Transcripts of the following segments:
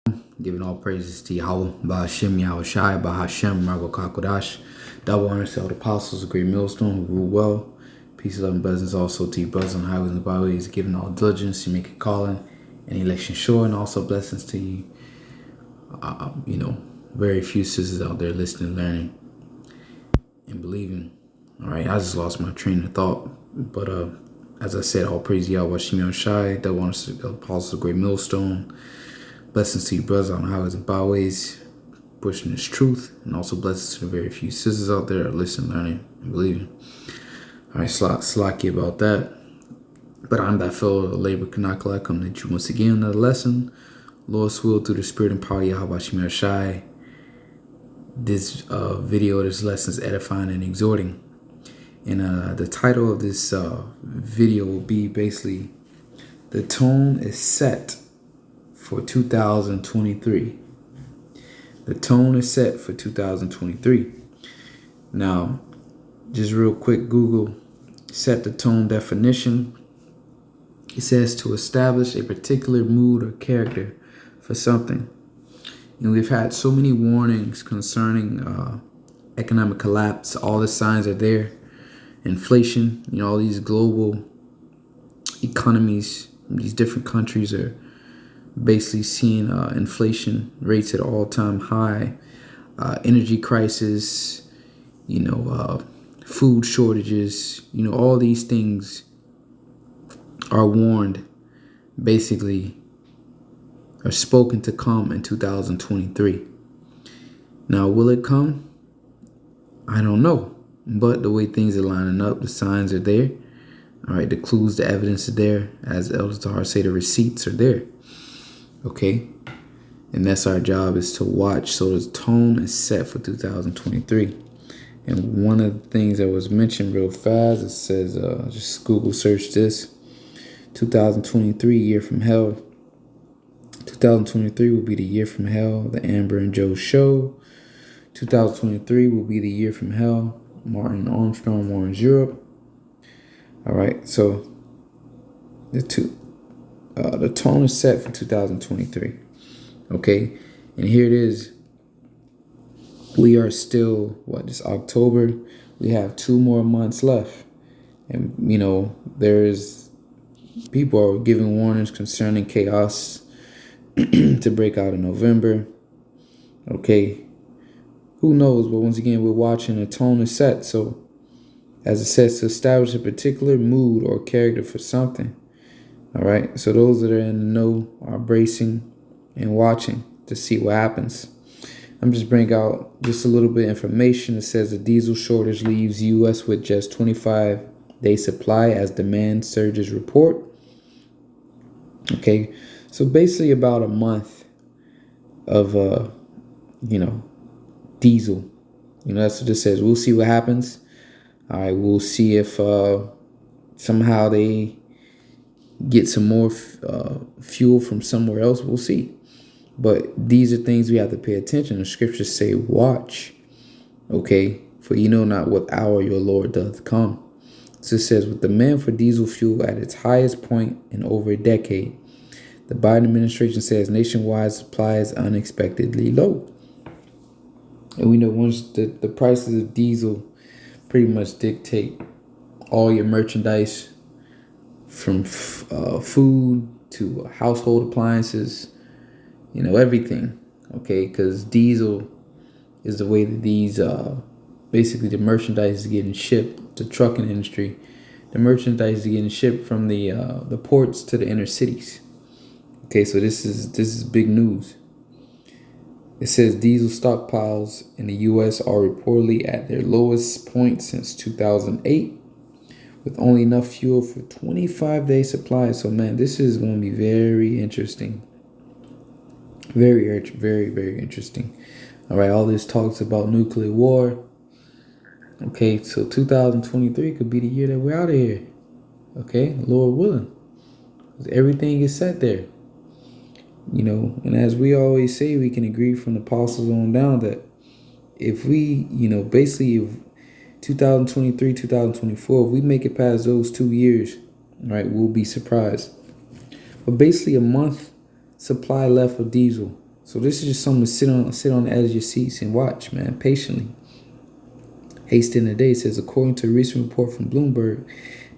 Giving all praises to Yahweh, Ba'Hashem Yahushai, Ba'Hashem Margot Kakodash, double honors to all the apostles, a great millstone who rule well. Peace, love, and blessings also to you, brothers on the highways and the byways, giving all diligence, you make it calling, and election sure, and also blessings to you. Very few sisters out there listening, learning, and believing. All right, I just lost my train of thought, but as I said, all praise Yahweh, Ba'Hashem Yahushai, double honors to the apostles, a great millstone. Blessings to you, brothers on the highways and byways, pushing this truth, and also blessings to the very few sisters out there that are listening, learning, and believing. All right, slacky about that. But I'm that fellow labor Kanakala coming at you once again, another lesson. Lord's will through the spirit and power of Yahweh Shemir Shai. This video, this lesson is edifying and exhorting. And the title of this video will be basically, The Tone is Set for 2023. The tone is set for 2023. Now, just real quick, Google set the tone definition. It says to establish a particular mood or character for something. And we've had so many warnings concerning economic collapse. All the signs are there. Inflation, all these global economies, these different countries are basically seeing inflation rates at all-time high, energy crisis, food shortages, all these things are warned, basically, are spoken to come in 2023. Now, will it come? I don't know. But the way things are lining up, the signs are there. All right, the clues, the evidence is there. As Elder Tahar say, the receipts are there. Okay, and that's our job, is to watch. So the tone is set for 2023. And one of the things that was mentioned real fast, it says, just Google search this, 2023, year from hell. 2023 will be the year from hell, the Amber and Joe show. 2023 will be the year from hell, Martin Armstrong warns Europe. All right, so the tone is set for 2023. Okay, and here it is. We are still, this October? We have 2 more months left. And, there's people are giving warnings concerning chaos to break out in November. Okay, who knows? But once again, we're watching, the tone is set. So, as it says, to establish a particular mood or character for something. All right, so those that are in the know are bracing and watching to see what happens. I'm just bringing out just a little bit of information. It says the diesel shortage leaves U.S. with just 25-day supply as demand surges report. Okay, so basically about a month of, diesel. That's what it says. We'll see what happens. All right, we'll see if somehow they get some more fuel from somewhere else. We'll see. But these are things we have to pay attention. The scriptures say, watch. Okay, for you know not what hour your Lord doth come. So it says, with demand for diesel fuel at its highest point in over a decade, the Biden administration says nationwide supply is unexpectedly low. And we know once the prices of diesel pretty much dictate all your merchandise, from food to household appliances, everything. Okay, because diesel is the way that these basically the merchandise is getting shipped. The trucking industry, the merchandise is getting shipped from the ports to the inner cities. Okay, so this is big news. It says diesel stockpiles in the U.S. are reportedly at their lowest point since 2008, with only enough fuel for 25-day supply. So, man, this is going to be very interesting. Very, very, very interesting. All right, all this talks about nuclear war. Okay, so 2023 could be the year that we're out of here. Okay, Lord willing. Everything is set there. And as we always say, we can agree from the apostles on down that if we, basically if 2023, 2024, if we make it past those 2 years, right, we'll be surprised. But basically a month supply left of diesel. So this is just something to sit on the edge of your seats and watch, man, patiently. Hastings today says, according to a recent report from Bloomberg,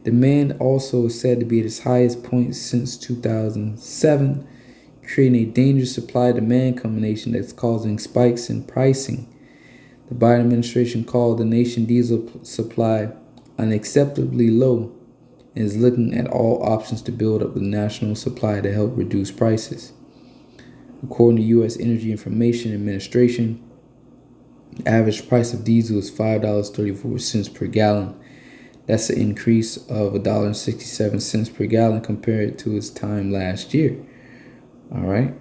demand also is said to be at its highest point since 2007, creating a dangerous supply-demand combination that's causing spikes in pricing. The Biden administration called the nation diesel supply unacceptably low and is looking at all options to build up the national supply to help reduce prices. According to U.S. Energy Information Administration, the average price of diesel is $5.34 per gallon. That's an increase of $1.67 per gallon compared to its time last year. All right.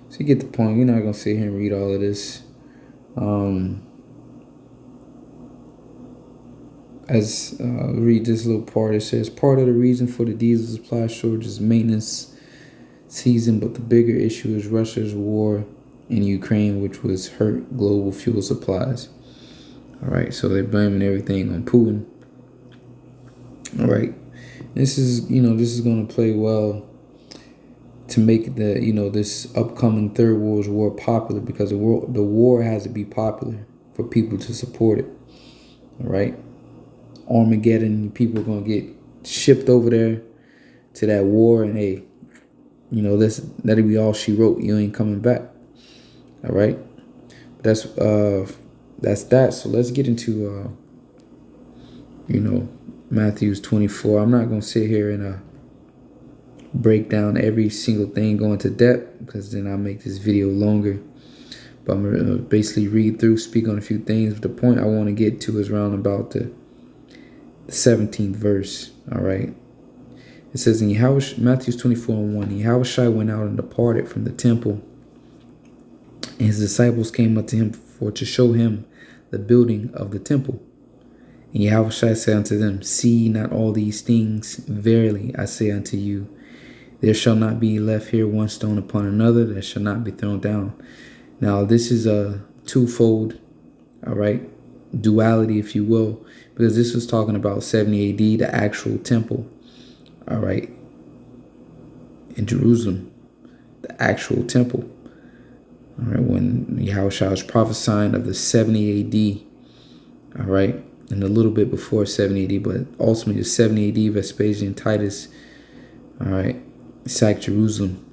So you get the point. We're not going to sit here and read all of this. Read this little part. It says, part of the reason for the diesel supply shortage is maintenance season, but the bigger issue is Russia's war in Ukraine, which was hurt global fuel supplies. All right, so they're blaming everything on Putin. All right, this is going to play well to make this upcoming Third World War popular, because the war has to be popular for people to support it. All right, Armageddon, people are going to get shipped over there to that war, and hey, that'll be all she wrote. You ain't coming back. All right, that's that. So let's get into Matthew 24. I'm not gonna sit here and break down every single thing, go into depth, because then I'll make this video longer. But I'm gonna basically read through, speak on a few things. But the point I want to get to is around about the 17th verse. All right. It says in Matthew 24:1, Yahushua went out and departed from the temple, and his disciples came up to him to show him the building of the temple. And Yahushua said unto them, see not all these things? Verily I say unto you, there shall not be left here one stone upon another that shall not be thrown down. Now this is a twofold, all right, duality, if you will, because this was talking about 70 AD, the actual temple, all right, in Jerusalem, the actual temple. All right, when Yahushua was prophesying of the 70 AD, all right, and a little bit before 70 AD, but ultimately the 70 AD, Vespasian Titus, all right, sacked Jerusalem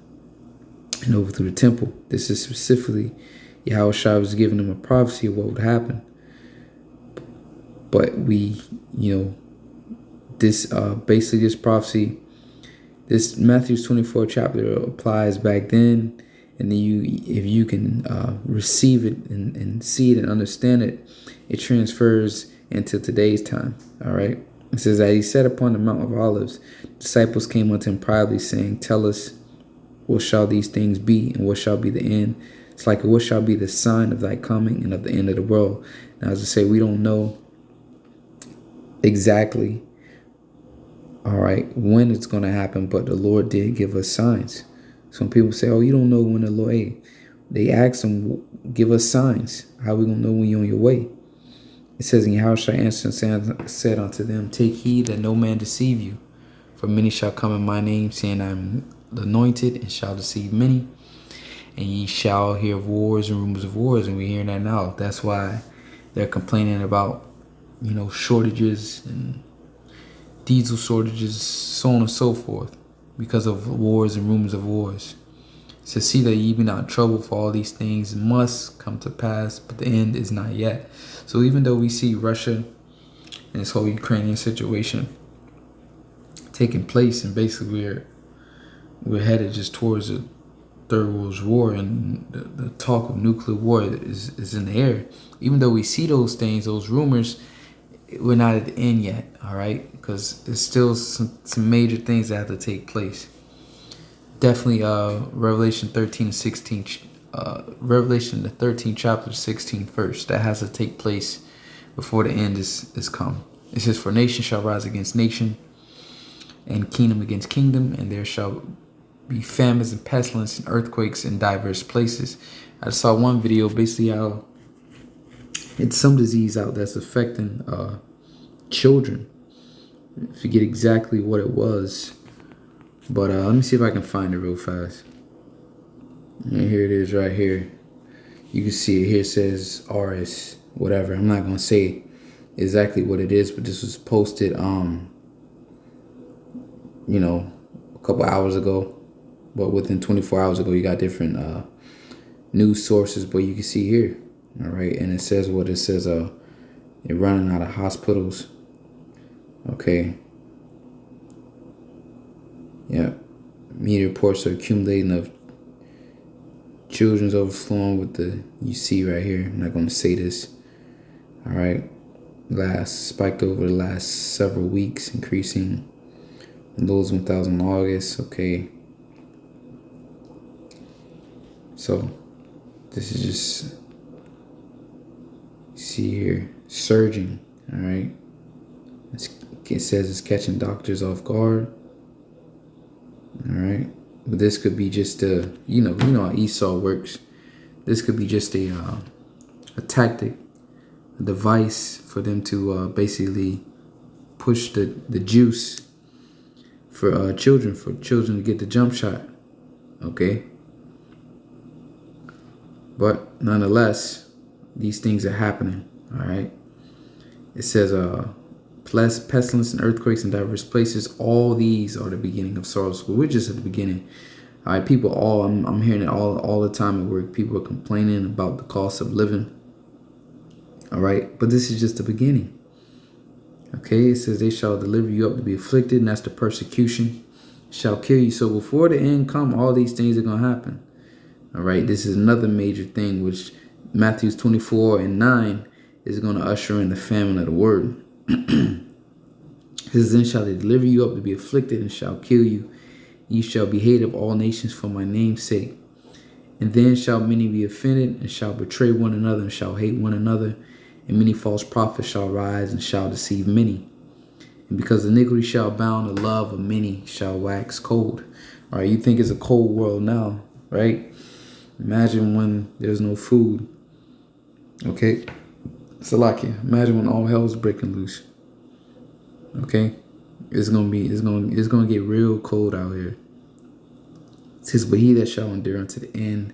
and overthrew the temple. This is specifically Yahushua was giving them a prophecy of what would happen. But basically this prophecy, this Matthew 24 chapter applies back then. And then if you can receive it and see it and understand it, it transfers into today's time. All right. It says that he sat upon the Mount of Olives. Disciples came unto him privately, saying, tell us, what shall these things be, and what shall be the end? It's like, what shall be the sign of thy coming and of the end of the world? Now, as I say, we don't know exactly, all right, when it's going to happen, but the Lord did give us signs. Some people say, oh, you don't know when the Lord, hey, they ask him, give us signs. How are we going to know when you're on your way? It says, and Yahushua answered and said unto them, take heed that no man deceive you. For many shall come in my name, saying, I am the anointed, and shall deceive many. And ye shall hear of wars and rumors of wars. And we're hearing that now. That's why they're complaining about, shortages and diesel shortages, so on and so forth, because of wars and rumors of wars. It says, see that ye be not in trouble, for all these things must come to pass, but the end is not yet. So even though we see Russia and this whole Ukrainian situation taking place, and basically we're headed just towards a Third World War, and the talk of nuclear war is in the air. Even though we see those things, those rumors, we're not at the end yet, all right? Because there's still some major things that have to take place. Definitely Revelation 13 and 16, Revelation the 13th chapter, 16th verse, that has to take place before the end is come. It says, for nation shall rise against nation, and kingdom against kingdom, and there shall be famines and pestilence and earthquakes in diverse places. I saw one video basically how it's some disease out that's affecting children. I forget exactly what it was, but let me see if I can find it real fast. And here it is right here. You can see it here. It says RS whatever. I'm not gonna say exactly what it is, but this was posted a couple hours ago. But within 24 hours ago, you got different news sources. But you can see here, all right, and it says what it says. They're running out of hospitals. Okay. Yeah. Media reports are accumulating of children's overflowing with the, you see right here. I'm not going to say this. All right. Spiked over the last several weeks, increasing those 1,000 August. Okay. So this is just, see here, surging. All right. It says it's catching doctors off guard. All right. But this could be just a, you know how Esau works. This could be just a tactic, a device for them to basically push the juice for children to get the jump shot. Okay. But nonetheless, these things are happening. All right. It says pestilence and earthquakes in diverse places. All these are the beginning of sorrows. We're just at the beginning. All right, people. I'm hearing it all the time at work. People are complaining about the cost of living. All right, but this is just the beginning. Okay, it says they shall deliver you up to be afflicted, and that's the persecution. Shall kill you. So before the end come, all these things are gonna happen. All right, this is another major thing, which Matthew 24:9 is gonna usher in the famine of the word. It says, then shall they deliver you up to be afflicted and shall kill you. You shall be hated of all nations for my name's sake. And then shall many be offended and shall betray one another and shall hate one another. And many false prophets shall rise and shall deceive many. And because iniquity shall abound, the love of many shall wax cold. All right, you think it's a cold world now, right? Imagine when there's no food. Okay? Salakia, imagine when all hell is breaking loose. Okay, it's gonna get real cold out here. It says, but he that shall endure unto the end,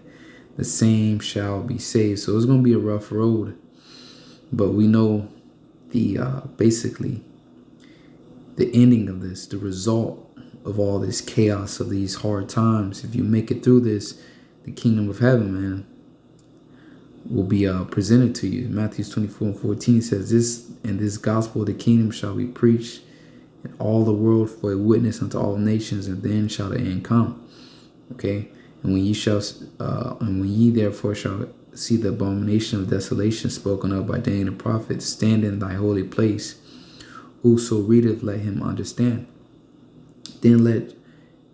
the same shall be saved. So it's gonna be a rough road, but we know the basically the ending of this, the result of all this chaos of these hard times. If you make it through this, the kingdom of heaven, man, will be presented to you. Matthew 24:14 says, this gospel of the kingdom shall be preached in all the world for a witness unto all nations, and then shall the end come. Okay, and when ye therefore shall see the abomination of desolation spoken of by Daniel the prophet stand in thy holy place, whoso readeth, let him understand. Then let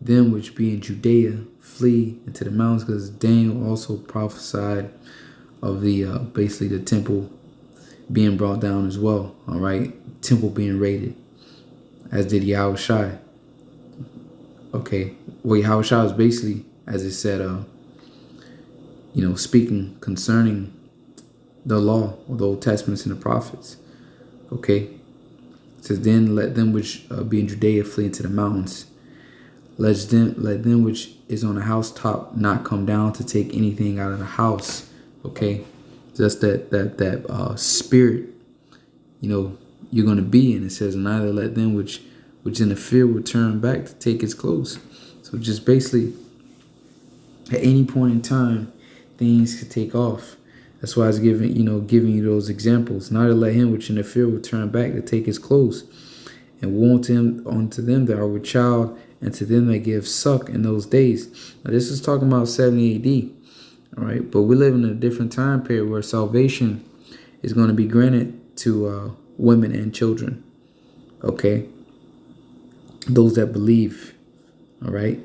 them which be in Judea flee into the mountains, because Daniel also prophesied of the basically the temple being brought down as well. All right, temple being raided, as did Yahushua. Okay, well, Yahushua is basically, as it said, speaking concerning the law, or the Old Testaments and the prophets. Okay, it says, then let them which be in Judea flee into the mountains. Let them which is on the housetop not come down to take anything out of the house. Okay, just that spirit, you're gonna be in. It says, neither let them which in the field return back to take his clothes. So just basically, at any point in time, things could take off. That's why I was giving you those examples. Neither let him which in the field return back to take his clothes. And woe unto them that are with child, and to them that give suck in those days. Now this is talking about 70 AD. All right, but we live in a different time period where salvation is going to be granted to women and children. Okay, those that believe. All right,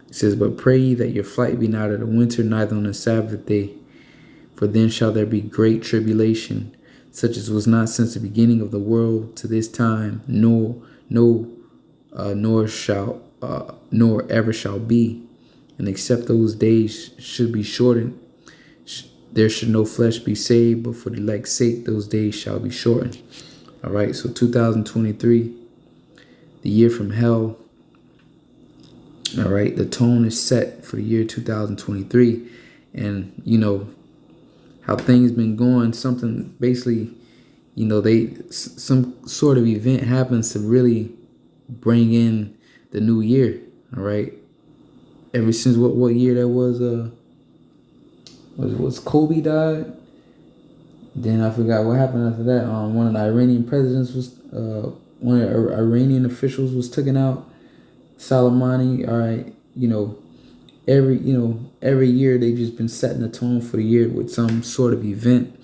it says, but pray ye that your flight be not of the winter, neither on the Sabbath day, for then shall there be great tribulation, such as was not since the beginning of the world to this time, nor ever shall be. And except those days should be shortened, there should no flesh be saved, but for the elect's sake, those days shall be shortened. All right, so 2023, the year from hell, All right, the tone is set for the year 2023, and how things been going. Something basically, some sort of event happens to really bring in the new year. All right, ever since what year that was? Was Kobe died? Then I forgot what happened after that. One of the Iranian presidents was one of the Iranian officials was taken out. Soleimani. All right, every year they just been setting the tone for the year with some sort of event.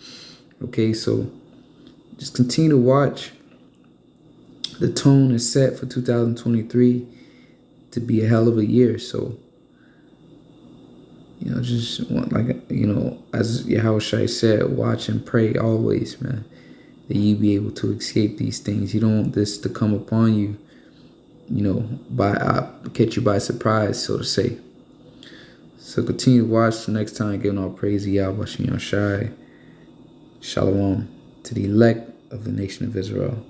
Okay, so just continue to watch. The tone is set for 2023 to be a hell of a year. So just want, as Yahushua said, watch and pray always, man, that you be able to escape these things. You don't want this to come upon you, catch you by surprise, so to say. So continue to watch. Till next time, giving all praise to Yahweh Shai. Shalom to the elect of the nation of Israel.